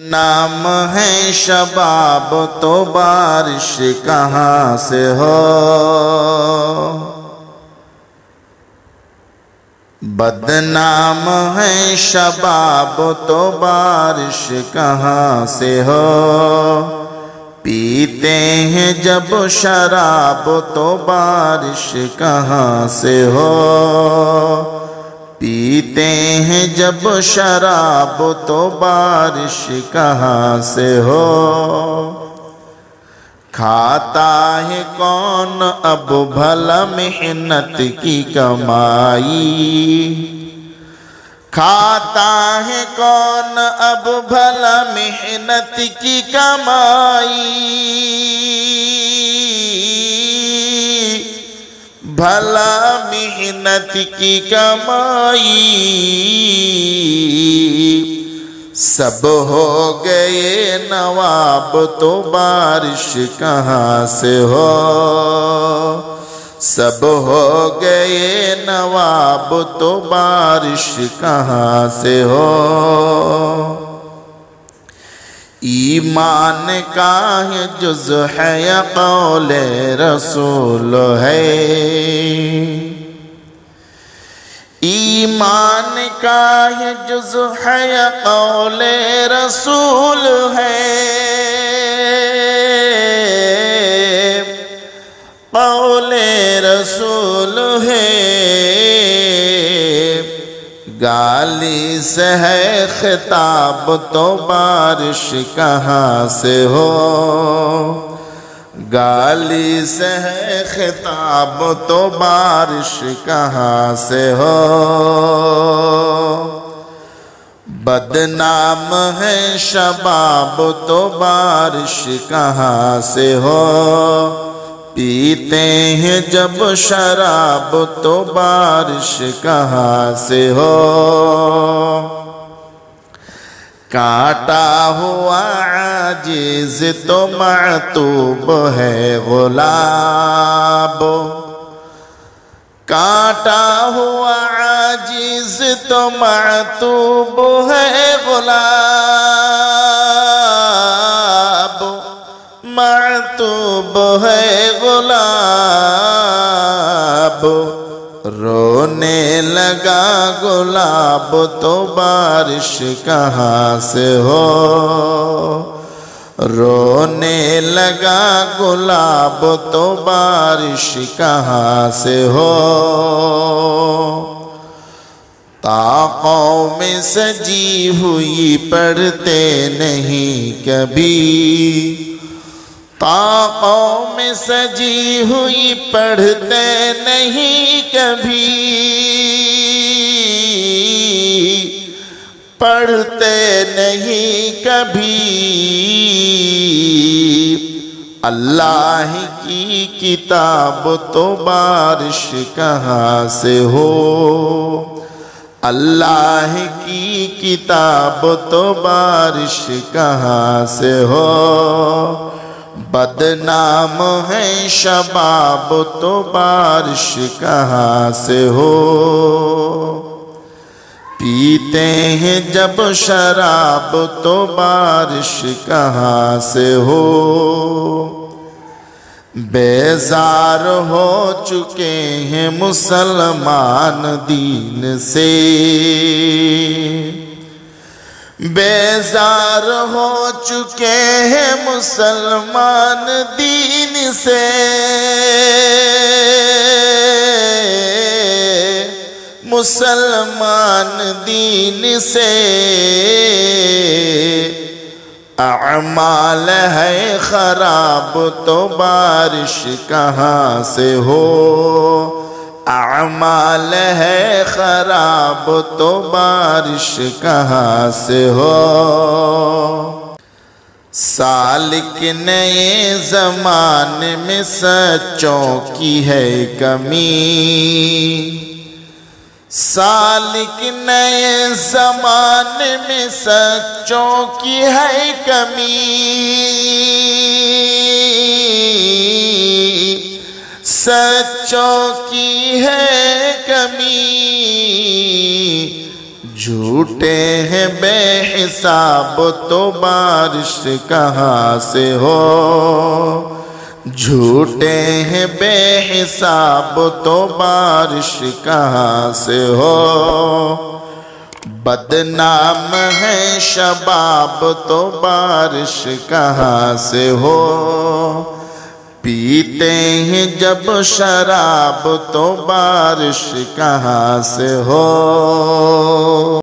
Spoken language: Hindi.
नाम है शबाब तो बारिश कहाँ से हो। बदनाम है शबाब तो बारिश कहाँ से हो। पीते हैं जब शराब तो बारिश कहाँ से हो। पीते हैं जब शराब तो बारिश कहाँ से हो। खाता है कौन अब भला मेहनत की कमाई। खाता है कौन अब भला मेहनत की कमाई। भला मेहनत की कमाई। सब हो गए नवाब तो बारिश कहाँ से हो। सब हो गए नवाब तो बारिश कहाँ से हो। ईमान का है जुज़ है या कौले रसूल है। ईमान का है जुज़ है या कौले रसूल है। कौले रसूल है। गाली से है खिताब तो बारिश कहाँ से हो। गाली से है खिताब तो बारिश कहाँ से हो। बदनाम है शबाब तो बारिश कहाँ से हो। पीते हैं जब शराब तो बारिश कहाँ से हो। काटा हुआ आजिज़ तो मातूब है गुलाब। काटा हुआ आजिज़ तो मातूब है गुलाब। मातूब है गुलाब। रोने लगा गुलाब तो बारिश कहाँ से हो। रोने लगा गुलाब तो बारिश कहाँ से हो। ताक़ों में सजी हुई पढ़ते नहीं कभी। ताक़ों में सजी हुई पढ़ते नहीं कभी। पढ़ते नहीं कभी। अल्लाह की किताब तो बारिश कहाँ से हो। अल्लाह की किताब तो बारिश कहाँ से हो। बदनाम है शबाब तो बारिश कहाँ से हो। पीते हैं जब शराब तो बारिश कहाँ से हो। बेजार हो चुके हैं मुसलमान दीन से। बेजार हो चुके हैं मुसलमान दीन से। मुसलमान दीन से। अमाल है खराब तो बारिश कहाँ से हो। अमाल है खराब तो बारिश कहाँ से हो। सालिक नए ज़माने में सच्चों की है कमी। सालिक नए ज़माने में सच्चों की है कमी। सच्चों की है कमी। झूठे हैं बेहिसाब तो बारिश कहाँ से हो। झूठे हैं बेहिसाब तो बारिश कहाँ से हो। बदनाम है शबाब तो बारिश कहाँ से हो। पीते हैं जब शराब तो बारिश कहाँ से हो।